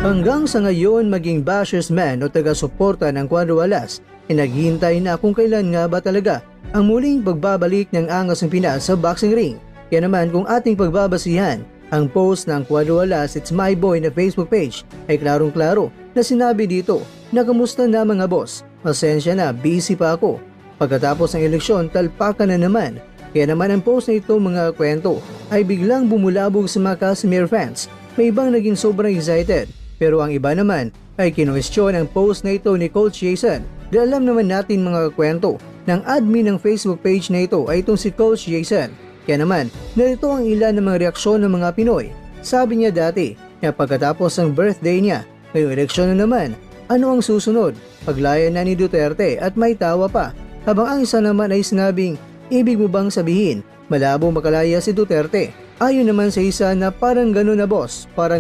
Hanggang sa ngayon maging bashers man o taga-suporta ng Cuadro Alas ay naghihintay na kung kailan nga ba talaga ang muling pagbabalik ng Angas ng Pinas sa boxing ring. Kaya naman kung ating pagbabasihan ang post ng Cuadro Alas It's My Boy na Facebook page ay klarong-klaro na sinabi dito na kamusta na mga boss, pasensya na, busy pa ako. Pagkatapos ng eleksyon talpakan na naman. Kaya naman ang post na ito mga kwento ay biglang bumulabog sa mga Casimir fans. May ibang naging sobrang excited. Pero ang iba naman ay kinwestiyon ang post na ito ni Coach Jason. Dahil alam naman natin mga kwento ng admin ng Facebook page na ito ay itong si Coach Jason. Kaya naman, narito ang ilan ng mga reaksyon ng mga Pinoy. Sabi niya dati na pagkatapos ng birthday niya, ngayong eleksyon na naman, ano ang susunod? Paglaya na ni Duterte at may tawa pa. Habang ang isa naman ay sinabing, ibig mo bang sabihin, malabo makalaya si Duterte? Ayon naman sa isa na parang gano'n na boss, parang